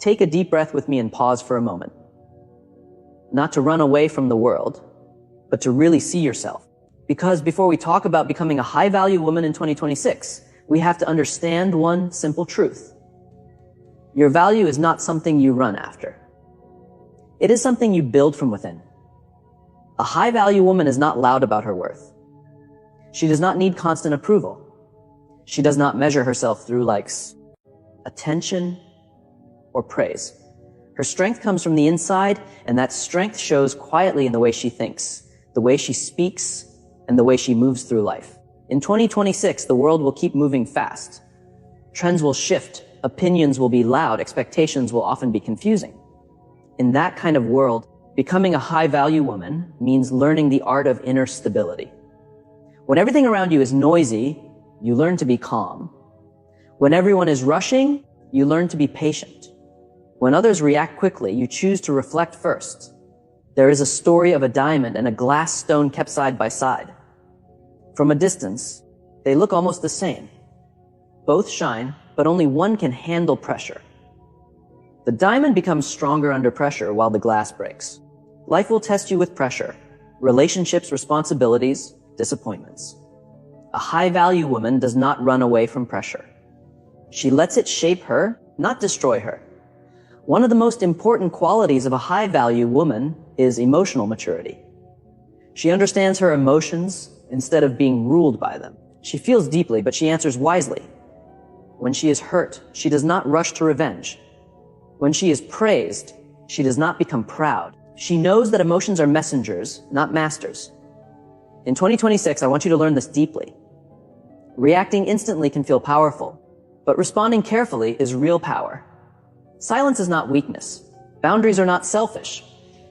Take a deep breath with me and pause for a moment. Not to run away from the world, but to really see yourself. Because before we talk about becoming a high-value woman in 2026, we have to understand one simple truth. Your value is not something you run after. It is something you build from within. A high-value woman is not loud about her worth. She does not need constant approval. She does not measure herself through likes, attention, or praise. Her strength comes from the inside, and that strength shows quietly in the way she thinks, the way she speaks, and the way she moves through life. In 2026, the world will keep moving fast. Trends will shift, opinions will be loud, expectations will often be confusing. In that kind of world, becoming a high-value woman means learning the art of inner stability. When everything around you is noisy, you learn to be calm. When everyone is rushing, you learn to be patient. When others react quickly, you choose to reflect first. There is a story of a diamond and a glass stone kept side by side. From a distance, they look almost the same. Both shine, but only one can handle pressure. The diamond becomes stronger under pressure while the glass breaks. Life will test you with pressure, relationships, responsibilities, disappointments. A high-value woman does not run away from pressure. She lets it shape her, not destroy her. One of the most important qualities of a high-value woman is emotional maturity. She understands her emotions instead of being ruled by them. She feels deeply, but she answers wisely. When she is hurt, she does not rush to revenge. When she is praised, she does not become proud. She knows that emotions are messengers, not masters. In 2026, I want you to learn this deeply. Reacting instantly can feel powerful, but responding carefully is real power. Silence is not weakness. Boundaries are not selfish.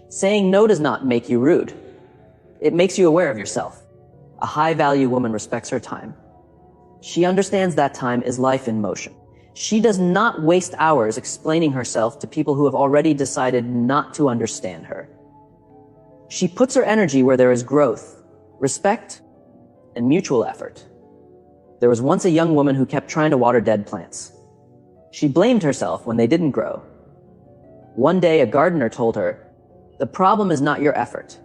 Saying no does not make you rude. It makes you aware of yourself. A high-value woman respects her time. She understands that time is life in motion. She does not waste hours explaining herself to people who have already decided not to understand her. She puts her energy where there is growth, respect, and mutual effort. There was once a young woman who kept trying to water dead plants. She blamed herself when they didn't grow. One day, a gardener told her, "The problem is not your effort.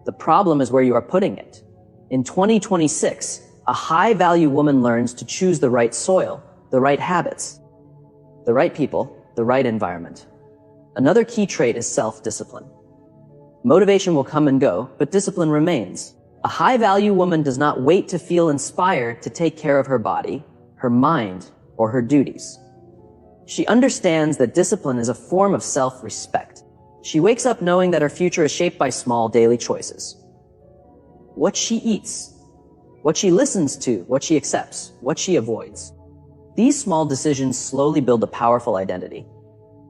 The problem is where you are putting it." In 2026, a high-value woman learns to choose the right soil, the right habits, the right people, the right environment. Another key trait is self-discipline. Motivation will come and go, but discipline remains. A high-value woman does not wait to feel inspired to take care of her body, her mind, or her duties. She understands that discipline is a form of self-respect. She wakes up knowing that her future is shaped by small daily choices. What she eats, what she listens to, what she accepts, what she avoids. These small decisions slowly build a powerful identity.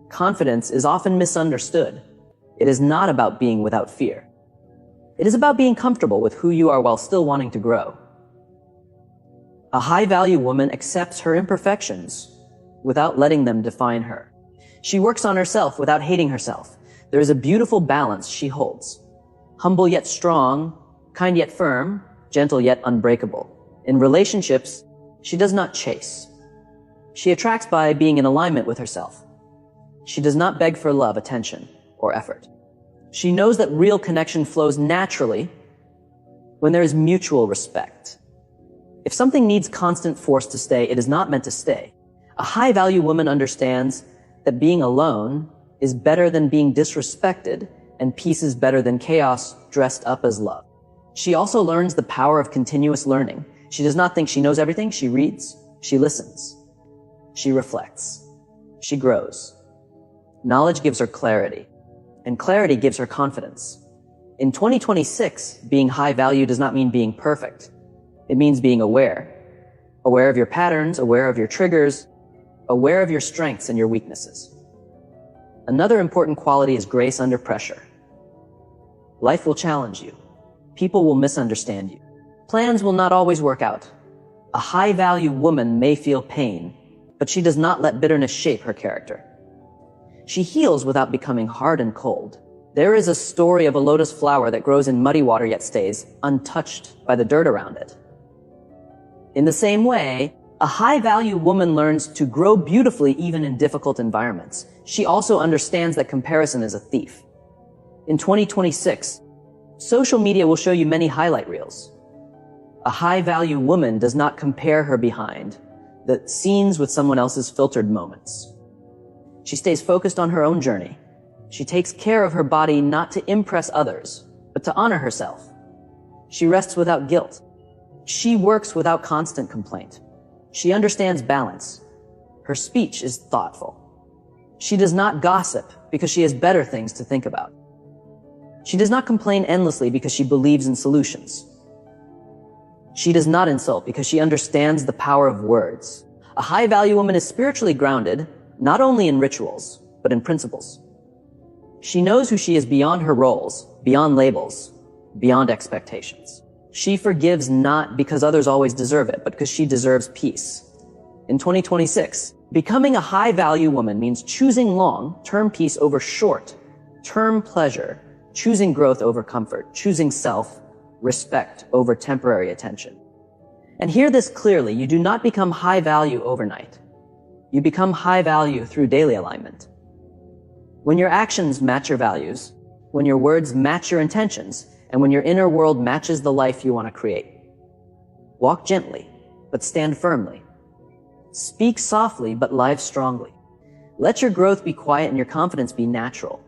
Confidence is often misunderstood. It is not about being without fear. It is about being comfortable with who you are while still wanting to grow. A high-value woman accepts her imperfections without letting them define her. She works on herself without hating herself. There is a beautiful balance she holds. Humble yet strong, kind yet firm, gentle yet unbreakable. In relationships, she does not chase. She attracts by being in alignment with herself. She does not beg for love, attention, or effort. She knows that real connection flows naturally when there is mutual respect. If something needs constant force to stay, it is not meant to stay. A high-value woman understands that being alone is better than being disrespected, and peace is better than chaos dressed up as love. She also learns the power of continuous learning. She does not think she knows everything. She reads, she listens, she reflects, she grows. Knowledge gives her clarity, and clarity gives her confidence. In 2026, being high value does not mean being perfect. It means being aware. Aware of your patterns, aware of your triggers, aware of your strengths and your weaknesses. Another important quality is grace under pressure. Life will challenge you. People will misunderstand you. Plans will not always work out. A high-value woman may feel pain, but she does not let bitterness shape her character. She heals without becoming hard and cold. There is a story of a lotus flower that grows in muddy water yet stays untouched by the dirt around it. In the same way, A high-value woman learns to grow beautifully even in difficult environments. She also understands that comparison is a thief. In 2026, social media will show you many highlight reels. A high-value woman does not compare her behind the scenes with someone else's filtered moments. She stays focused on her own journey. She takes care of her body not to impress others, but to honor herself. She rests without guilt. She works without constant complaint. She understands balance. Her speech is thoughtful. She does not gossip because she has better things to think about. She does not complain endlessly because she believes in solutions. She does not insult because she understands the power of words. A high-value woman is spiritually grounded, not only in rituals, but in principles. She knows who she is beyond her roles, beyond labels, beyond expectations. She forgives not because others always deserve it, but because she deserves peace. In 2026, becoming a high-value woman means choosing long-term peace over short-term pleasure, choosing growth over comfort, choosing self-respect over temporary attention. And hear this clearly, you do not become high-value overnight. You become high-value through daily alignment. When your actions match your values, when your words match your intentions, and when your inner world matches the life you want to create. Walk gently, but stand firmly. Speak softly, but live strongly. Let your growth be quiet and your confidence be natural.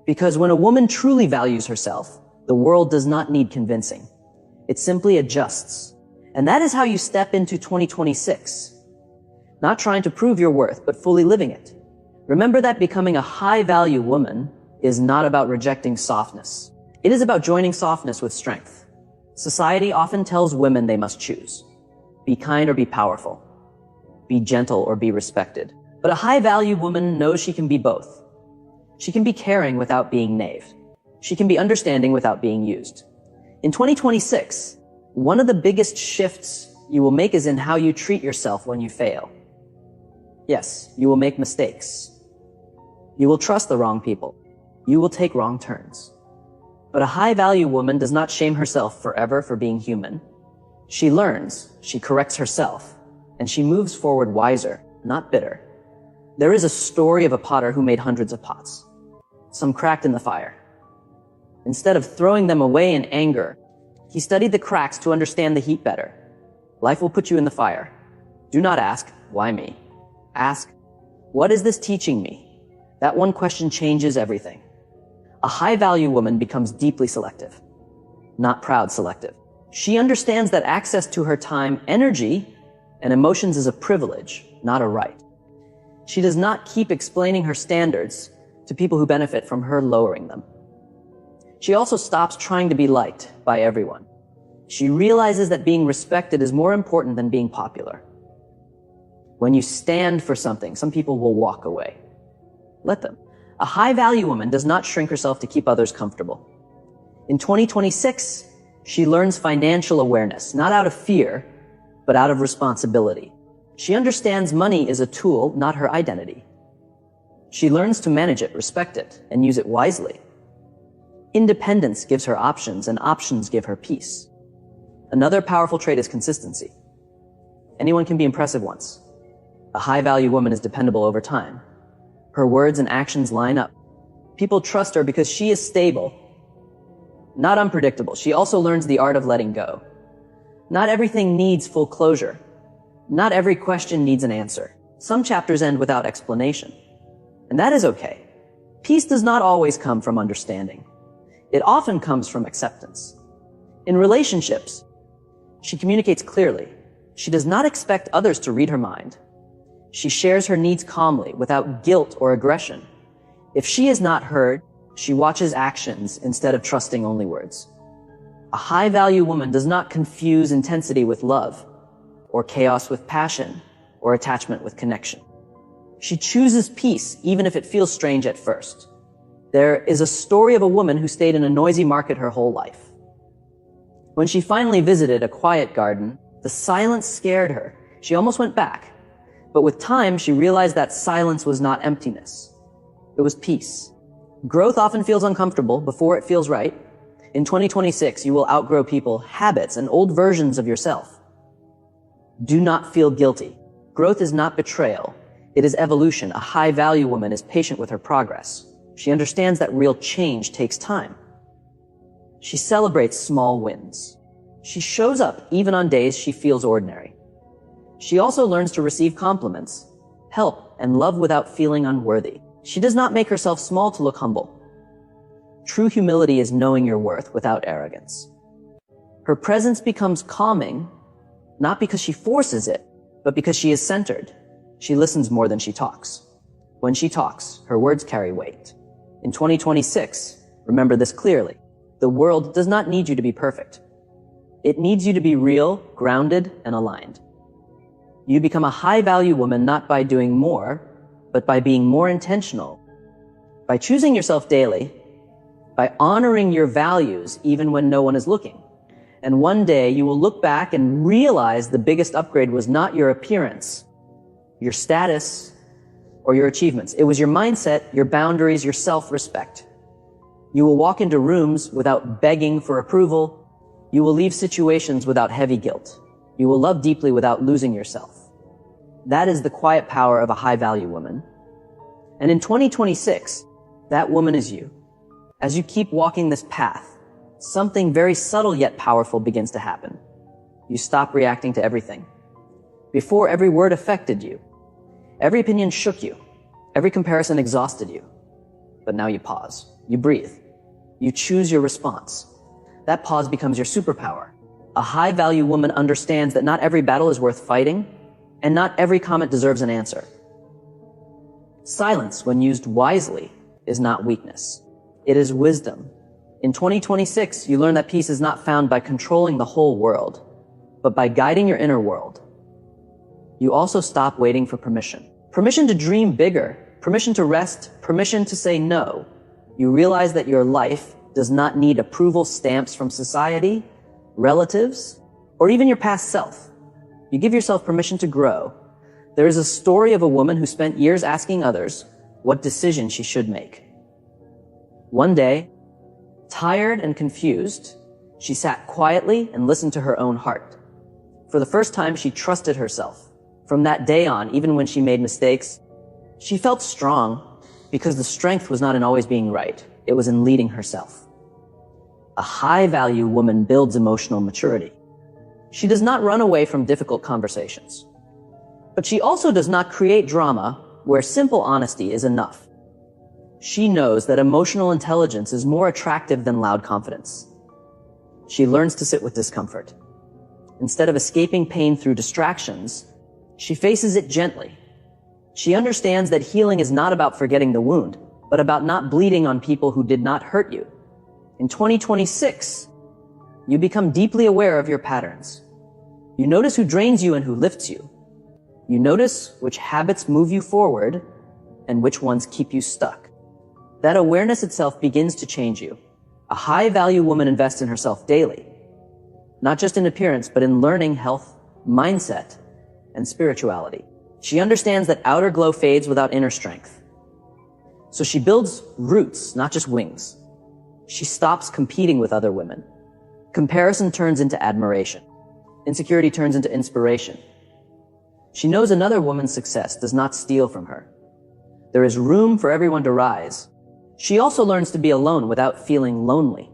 Because when a woman truly values herself, the world does not need convincing. It simply adjusts. And that is how you step into 2026. Not trying to prove your worth, but fully living it. Remember that becoming a high-value woman is not about rejecting softness. It is about joining softness with strength. Society often tells women they must choose. Be kind or be powerful. Be gentle or be respected. But a high-value woman knows she can be both. She can be caring without being naive. She can be understanding without being used. In 2026, one of the biggest shifts you will make is in how you treat yourself when you fail. Yes, you will make mistakes. You will trust the wrong people. You will take wrong turns. But a high-value woman does not shame herself forever for being human. She learns, she corrects herself, and she moves forward wiser, not bitter. There is a story of a potter who made hundreds of pots. Some cracked in the fire. Instead of throwing them away in anger, he studied the cracks to understand the heat better. Life will put you in the fire. Do not ask, why me? Ask, what is this teaching me? That one question changes everything. A high-value woman becomes deeply selective, not proud selective. She understands that access to her time, energy, and emotions is a privilege, not a right. She does not keep explaining her standards to people who benefit from her lowering them. She also stops trying to be liked by everyone. She realizes that being respected is more important than being popular. When you stand for something, some people will walk away. Let them. A high-value woman does not shrink herself to keep others comfortable. In 2026, she learns financial awareness, not out of fear, but out of responsibility. She understands money is a tool, not her identity. She learns to manage it, respect it, and use it wisely. Independence gives her options, and options give her peace. Another powerful trait is consistency. Anyone can be impressive once. A high-value woman is dependable over time. Her words and actions line up. People trust her because she is stable, not unpredictable. She also learns the art of letting go. Not everything needs full closure. Not every question needs an answer. Some chapters end without explanation. And that is okay. Peace does not always come from understanding. It often comes from acceptance. In relationships, she communicates clearly. She does not expect others to read her mind. She shares her needs calmly, without guilt or aggression. If she is not heard, she watches actions instead of trusting only words. A high-value woman does not confuse intensity with love, or chaos with passion, or attachment with connection. She chooses peace, even if it feels strange at first. There is a story of a woman who stayed in a noisy market her whole life. When she finally visited a quiet garden, the silence scared her. She almost went back. But with time, she realized that silence was not emptiness. It was peace. Growth often feels uncomfortable before it feels right. In 2026, you will outgrow people, habits, and old versions of yourself. Do not feel guilty. Growth is not betrayal. It is evolution. A high-value woman is patient with her progress. She understands that real change takes time. She celebrates small wins. She shows up even on days she feels ordinary. She also learns to receive compliments, help, and love without feeling unworthy. She does not make herself small to look humble. True humility is knowing your worth without arrogance. Her presence becomes calming, not because she forces it, but because she is centered. She listens more than she talks. When she talks, her words carry weight. In 2026, remember this clearly. The world does not need you to be perfect. It needs you to be real, grounded, and aligned. You become a high-value woman not by doing more, but by being more intentional, by choosing yourself daily, by honoring your values even when no one is looking. And one day you will look back and realize the biggest upgrade was not your appearance, your status, or your achievements. It was your mindset, your boundaries, your self-respect. You will walk into rooms without begging for approval. You will leave situations without heavy guilt. You will love deeply without losing yourself. That is the quiet power of a high-value woman. And in 2026, that woman is you. As you keep walking this path, something very subtle yet powerful begins to happen. You stop reacting to everything. Before, every word affected you. Every opinion shook you. Every comparison exhausted you. But now you pause. You breathe. You choose your response. That pause becomes your superpower. A high-value woman understands that not every battle is worth fighting, and not every comment deserves an answer. Silence, when used wisely, is not weakness. It is wisdom. In 2026, you learn that peace is not found by controlling the whole world, but by guiding your inner world. You also stop waiting for permission. Permission to dream bigger, permission to rest, permission to say no. You realize that your life does not need approval stamps from society, relatives, or even your past self. You give yourself permission to grow. There is a story of a woman who spent years asking others what decision she should make. One day, tired and confused, she sat quietly and listened to her own heart. For the first time, she trusted herself. From that day on, even when she made mistakes, she felt strong because the strength was not in always being right. It was in leading herself. A high-value woman builds emotional maturity. She does not run away from difficult conversations. But she also does not create drama where simple honesty is enough. She knows that emotional intelligence is more attractive than loud confidence. She learns to sit with discomfort. Instead of escaping pain through distractions, she faces it gently. She understands that healing is not about forgetting the wound, but about not bleeding on people who did not hurt you. In 2026, you become deeply aware of your patterns. You notice who drains you and who lifts you. You notice which habits move you forward and which ones keep you stuck. That awareness itself begins to change you. A high-value woman invests in herself daily, not just in appearance, but in learning, health, mindset, and spirituality. She understands that outer glow fades without inner strength. So she builds roots, not just wings. She stops competing with other women. Comparison turns into admiration. Insecurity turns into inspiration. She knows another woman's success does not steal from her. There is room for everyone to rise. She also learns to be alone without feeling lonely.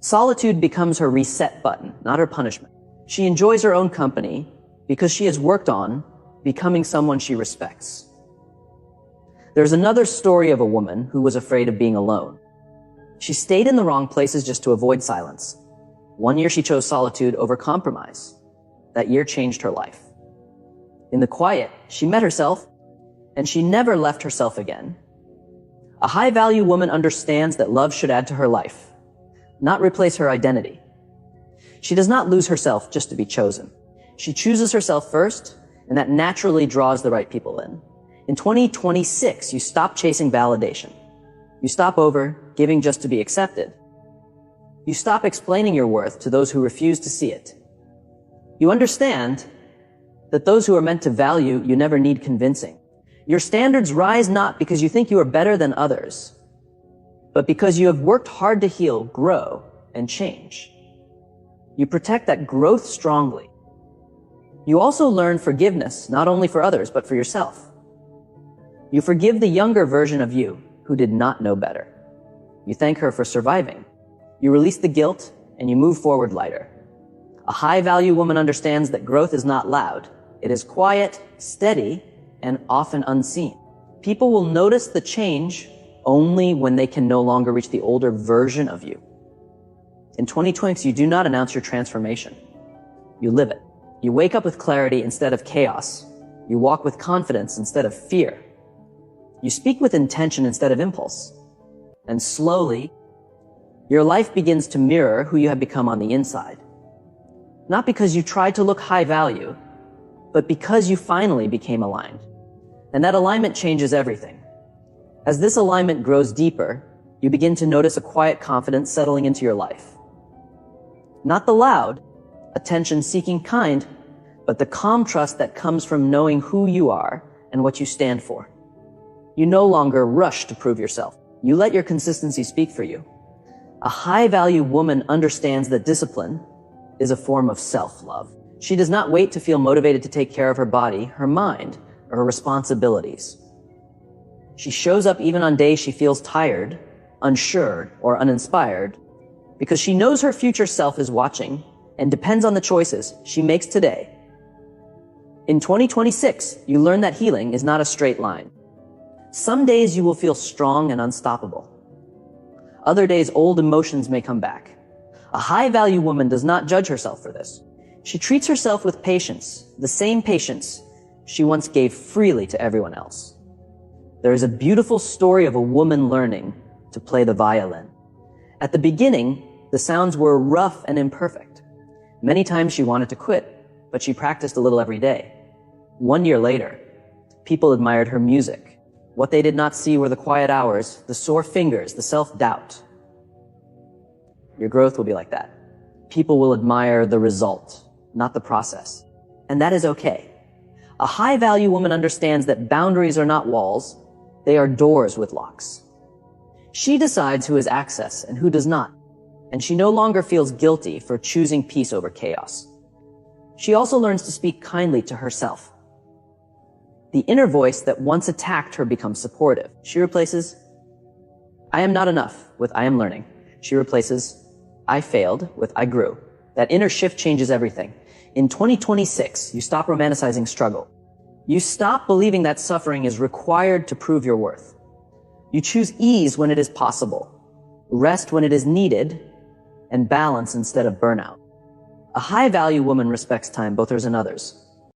Solitude becomes her reset button, not her punishment. She enjoys her own company because she has worked on becoming someone she respects. There's another story of a woman who was afraid of being alone. She stayed in the wrong places just to avoid silence. One year she chose solitude over compromise. That year changed her life. In the quiet, she met herself, and she never left herself again. A high-value woman understands that love should add to her life, not replace her identity. She does not lose herself just to be chosen. She chooses herself first, and that naturally draws the right people in. In 2026, you stop chasing validation. You stop over-giving just to be accepted. You stop explaining your worth to those who refuse to see it. You understand that those who are meant to value you never need convincing. Your standards rise not because you think you are better than others, but because you have worked hard to heal, grow, and change. You protect that growth strongly. You also learn forgiveness, not only for others, but for yourself. You forgive the younger version of you who did not know better. You thank her for surviving. You release the guilt and you move forward lighter. A high-value woman understands that growth is not loud. It is quiet, steady, and often unseen. People will notice the change only when they can no longer reach the older version of you. In 2020, you do not announce your transformation. You live it. You wake up with clarity instead of chaos. You walk with confidence instead of fear. You speak with intention instead of impulse. And slowly, your life begins to mirror who you have become on the inside. Not because you tried to look high value, but because you finally became aligned. And that alignment changes everything. As this alignment grows deeper, you begin to notice a quiet confidence settling into your life. Not the loud, attention-seeking kind, but the calm trust that comes from knowing who you are and what you stand for. You no longer rush to prove yourself. You let your consistency speak for you. A high-value woman understands that discipline is a form of self-love. She does not wait to feel motivated to take care of her body, her mind, or her responsibilities. She shows up even on days she feels tired, unsure, or uninspired, because she knows her future self is watching and depends on the choices she makes today. In 2026, you learn that healing is not a straight line. Some days you will feel strong and unstoppable. Other days, old emotions may come back. A high-value woman does not judge herself for this. She treats herself with patience, the same patience she once gave freely to everyone else. There is a beautiful story of a woman learning to play the violin. At the beginning, the sounds were rough and imperfect. Many times she wanted to quit, but she practiced a little every day. 1 year later, people admired her music. What they did not see were the quiet hours, the sore fingers, the self-doubt. Your growth will be like that. People will admire the result, not the process. And that is okay. A high-value woman understands that boundaries are not walls, they are doors with locks. She decides who has access and who does not, and she no longer feels guilty for choosing peace over chaos. She also learns to speak kindly to herself. The inner voice that once attacked her becomes supportive. She replaces, "I am not enough," with "I am learning." She replaces, "I failed," with "I grew." That inner shift changes everything. In 2026, you stop romanticizing struggle. You stop believing that suffering is required to prove your worth. You choose ease when it is possible, rest when it is needed, and balance instead of burnout. A high-value woman respects time, both hers and others.